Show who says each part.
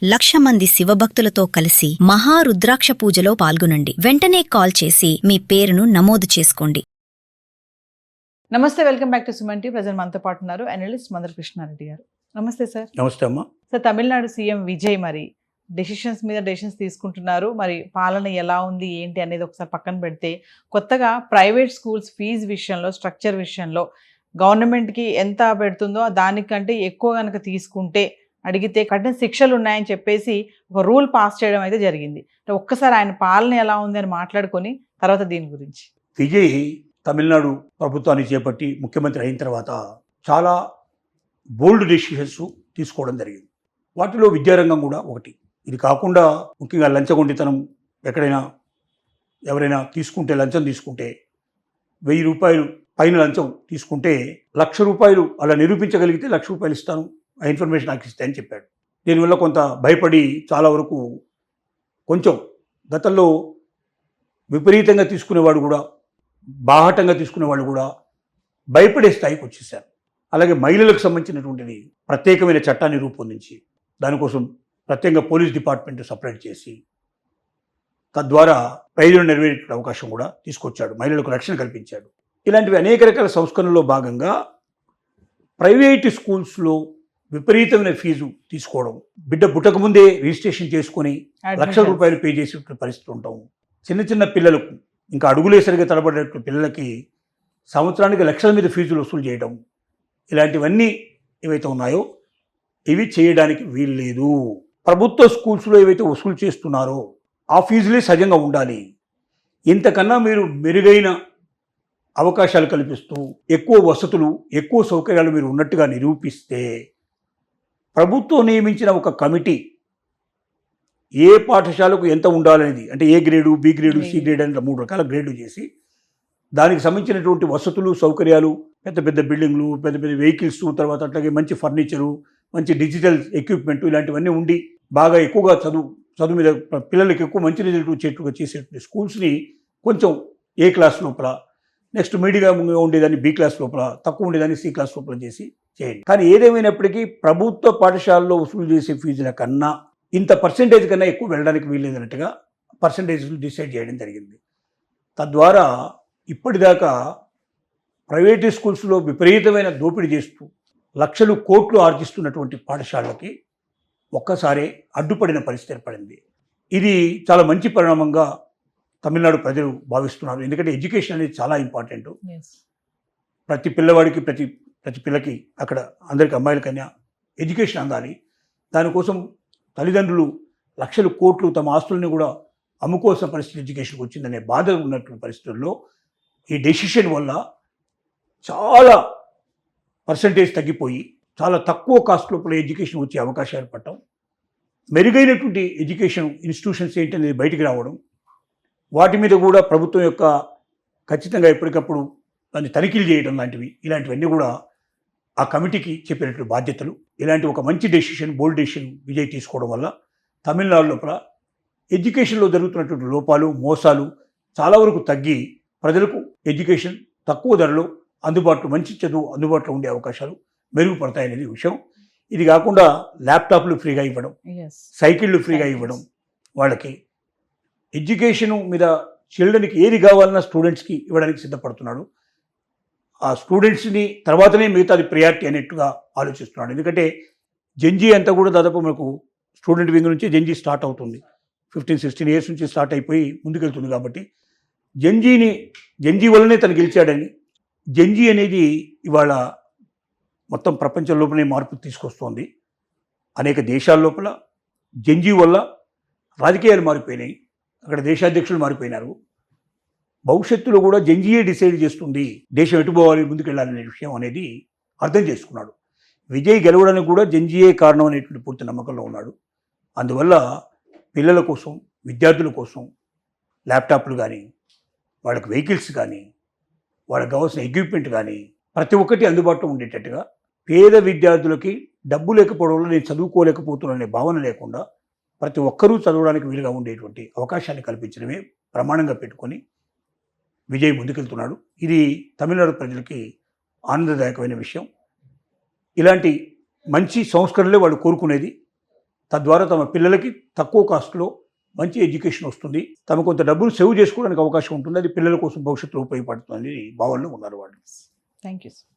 Speaker 1: 1,00,000 మంది శివభక్తులతో కలిసి మహారుద్రాక్ష పూజలో పాల్గొనండి. వెంటనే కాల్ చేసి మీ పేరును నమోదు చేసుకోండి.
Speaker 2: నమస్తే, welcome back to Suman TV. Present మనతో పాటు ఉన్నారు అనలిస్ట్ మందర కృష్ణారెడ్డి గారు. నమస్తే సార్.
Speaker 3: నమస్తే అమ్మా.
Speaker 2: సార్, తమిళనాడు సీఎం విజయ్ మరి డెసిషన్స్ తీసుకుంటున్నారు. మరి పాలన ఎలా ఉంది ఏంటి అనేది ఒకసారి పక్కన పెడితే, కొత్తగా ప్రైవేట్ స్కూల్స్ ఫీజు విషయంలో, స్ట్రక్చర్ విషయంలో గవర్నమెంట్కి ఎంత పెడుతుందో దానికంటే ఎక్కువ కనుక తీసుకుంటే అడిగితే కఠిన శిక్షలు ఉన్నాయని చెప్పేసి ఒక రూల్ పాస్ చేయడం అయితే జరిగింది. ఒక్కసారి ఆయన పాలన ఎలా ఉంది అని మాట్లాడుకొని తర్వాత దీని గురించి.
Speaker 3: విజయ్ తమిళనాడు ప్రభుత్వాన్ని చేపట్టి ముఖ్యమంత్రి అయిన తర్వాత చాలా బోల్డ్ డెసిషన్స్ తీసుకోవడం జరిగింది. వాటిలో విద్యారంగం కూడా ఒకటి. ఇది కాకుండా ముఖ్యంగా లంచగొండితనం, ఎక్కడైనా ఎవరైనా తీసుకుంటే, లంచం తీసుకుంటే 1,000 రూపాయలు పైన లంచం తీసుకుంటే 1,00,000 రూపాయలు అలా నిరూపించగలిగితే 1,00,000 రూపాయలు ఇస్తాను, ఆ ఇన్ఫర్మేషన్ నాకు ఇస్తే అని చెప్పాడు. దీనివల్ల కొంత భయపడి చాలా వరకు కొంచెం గతంలో విపరీతంగా తీసుకునేవాడు కూడా, బాహటంగా తీసుకునేవాళ్ళు కూడా భయపడే స్థాయికి వచ్చేసారు. అలాగే మహిళలకు సంబంధించినటువంటిది ప్రత్యేకమైన చట్టాన్ని రూపొందించి దానికోసం ప్రత్యేకంగా పోలీస్ డిపార్ట్మెంట్ సపరేట్ చేసి తద్వారా ప్రయోజనం నెరవేరే అవకాశం కూడా తీసుకొచ్చాడు, మహిళలకు రక్షణ కల్పించాడు. ఇలాంటివి అనేక రకాల సంస్కరణలో భాగంగా ప్రైవేటు స్కూల్స్లో విపరీతమైన ఫీజు తీసుకోవడం, బిడ్డ పుట్టకముందే రిజిస్ట్రేషన్ చేసుకొని 1,00,000 రూపాయలు పే చేసే పరిస్థితి ఉంటాం. చిన్న చిన్న పిల్లలకు, ఇంకా అడుగులేసరిగా తడబడేటువంటి పిల్లలకి సంవత్సరానికి 1,00,000 మీద ఫీజులు వసూలు చేయడం, ఇలాంటివన్నీ ఏవైతే ఉన్నాయో ఇవి చేయడానికి వీల్లేదు. ప్రభుత్వ స్కూల్స్లో ఏవైతే వసూలు చేస్తున్నారో ఆ ఫీజులే సహజంగా ఉండాలి. ఇంతకన్నా మీరు మెరుగైన అవకాశాలు కల్పిస్తూ ఎక్కువ వసతులు, ఎక్కువ సౌకర్యాలు మీరు ఉన్నట్టుగా నిరూపిస్తే ప్రభుత్వం నియమించిన ఒక కమిటీ ఏ పాఠశాలకు ఎంత ఉండాలనేది, అంటే A grade, B grade, C grade అని 3 రకాల గ్రేడ్లు చేసి దానికి సంబంధించినటువంటి వసతులు, సౌకర్యాలు, పెద్ద పెద్ద బిల్డింగ్లు, పెద్ద పెద్ద వెహికల్స్, తర్వాత అట్లాగే మంచి ఫర్నిచరు, మంచి డిజిటల్ ఎక్విప్మెంట్, ఇలాంటివన్నీ ఉండి బాగా ఎక్కువగా చదువు మీద పిల్లలకి ఎక్కువ మంచి రిజల్ట్ వచ్చేట్టుగా చేసేటువంటి స్కూల్స్ని కొంచెం ఏ క్లాస్ లోపల, నెక్స్ట్ మీడియంగా ఉండేదాన్ని బి క్లాస్ లోపల, తక్కువ ఉండేదాన్ని సి క్లాస్ లోపల చేసి చేయండి. కానీ ఏదేమైనప్పటికీ ప్రభుత్వ పాఠశాలలో వసూలు చేసే ఫీజుల కన్నా ఇంత పర్సెంటేజ్ కన్నా ఎక్కువ వెళ్ళడానికి వీల్లేదన్నట్టుగా పర్సెంటేజ్లు డిసైడ్ చేయడం జరిగింది. తద్వారా ఇప్పటిదాకా ప్రైవేటు స్కూల్స్లో విపరీతమైన దోపిడీ చేస్తూ లక్షలు కోట్లు ఆర్జిస్తున్నటువంటి పాఠశాలకి ఒక్కసారి అడ్డుపడిన పరిస్థితి ఏర్పడింది. ఇది చాలా మంచి పరిణామంగా తమిళనాడు ప్రజలు భావిస్తున్నారు. ఎందుకంటే ఎడ్యుకేషన్ అనేది చాలా ఇంపార్టెంట్. ప్రతి పిల్లవాడికి, ప్రతి పిల్లకి, అక్కడ అందరికి అమ్మాయిలకైనా ఎడ్యుకేషన్ అందాలి. దానికోసం తల్లిదండ్రులు లక్షలు కోట్లు తమ ఆస్తుల్ని కూడా అమ్ముకోవాల్సిన పరిస్థితి ఎడ్యుకేషన్కి వచ్చిందనే బాధ ఉన్నటువంటి పరిస్థితుల్లో ఈ డెసిషన్ వల్ల చాలా పర్సంటేజ్ తగ్గిపోయి చాలా తక్కువ కాస్ట్ లోపల ఎడ్యుకేషన్ వచ్చే అవకాశాలు ఏర్పడటం, మెరుగైనటువంటి ఎడ్యుకేషన్ ఇన్స్టిట్యూషన్స్ ఏంటనేది బయటికి రావడం, వాటి మీద కూడా ప్రభుత్వం యొక్క ఖచ్చితంగా ఎప్పటికప్పుడు దాన్ని తనిఖీలు చేయడం లాంటివి, ఇలాంటివన్నీ కూడా ఆ కమిటీకి చెప్పినట్టు బాధ్యతలు. ఇలాంటి ఒక మంచి డెసిషన్, బోల్డ్ డెసిషన్ విజయ్ తీసుకోవడం వల్ల తమిళనాడు లోపల ఎడ్యుకేషన్లో జరుగుతున్నటువంటి లోపాలు, మోసాలు చాలా వరకు తగ్గి ప్రజలకు ఎడ్యుకేషన్ తక్కువ ధరలో అందుబాటులో, మంచి చదువు అందుబాటులో ఉండే అవకాశాలు మెరుగుపడతాయనేది విషయం. ఇది కాకుండా ల్యాప్టాప్లు ఫ్రీగా ఇవ్వడం, సైకిళ్ళు ఫ్రీగా ఇవ్వడం, వాళ్ళకి ఎడ్యుకేషన్ మీద చిల్డ్రన్కి ఏది కావాలన్నా స్టూడెంట్స్కి ఇవ్వడానికి సిద్ధపడుతున్నాడు. ఆ స్టూడెంట్స్ని తర్వాతనే మిగతాది ప్రియారిటీ అనేట్టుగా ఆలోచిస్తున్నాడు. ఎందుకంటే జెన్జీ అంతా కూడా దాదాపు మనకు స్టూడెంట్ వింగ్ నుంచి జెన్జీ స్టార్ట్ అవుతుంది. 15-16 ఇయర్స్ నుంచి స్టార్ట్ అయిపోయి ముందుకెళ్తుంది. కాబట్టి జెన్జీ వల్లనే తను గెలిచాడని, జెన్జీ అనేది ఇవాళ మొత్తం ప్రపంచం లోపలనే మార్పు తీసుకొస్తోంది. అనేక దేశాల లోపల జెన్జీ వల్ల రాజకీయాలు మారిపోయినాయి, అక్కడ దేశాధ్యక్షులు మారిపోయినారు. భవిష్యత్తులో కూడా జెన్జీయే డిసైడ్ చేస్తుంది దేశం ఎటు పోవాలి, ముందుకెళ్ళాలనే విషయం అనేది అర్థం చేసుకున్నాడు. విజయ్ గెలవడానికి కూడా జెన్జీయే కారణం అనేటువంటి పూర్తి నమ్మకంలో ఉన్నాడు. అందువల్ల పిల్లల కోసం, విద్యార్థుల కోసం ల్యాప్టాప్లు కానీ, వాళ్ళకి వెహికల్స్ కానీ, వాళ్ళకి కావాల్సిన ఎక్విప్మెంట్ కానీ ప్రతి ఒక్కటి అందుబాటులో ఉండేటట్టుగా, పేద విద్యార్థులకి డబ్బు లేకపోవడం వల్ల నేను చదువుకోలేకపోతున్నాననే భావన లేకుండా ప్రతి ఒక్కరూ చదవడానికి వీలుగా ఉండేటువంటి అవకాశాన్ని కల్పించడమే ప్రమాణంగా పెట్టుకొని విజయ్ ముందుకెళ్తున్నాడు. ఇది తమిళనాడు ప్రజలకి ఆనందదాయకమైన విషయం. ఇలాంటి మంచి సంస్కరణలే వాళ్ళు కోరుకునేది. తద్వారా తమ పిల్లలకి తక్కువ కాస్ట్లో మంచి ఎడ్యుకేషన్ వస్తుంది, తమ కొంత డబ్బులు సేవ్ చేసుకోవడానికి అవకాశం ఉంటుంది, అది పిల్లల కోసం భవిష్యత్తులో ఉపయోగపడుతుంది భావనలో ఉన్నారు వాళ్ళు.
Speaker 2: Thank you sir.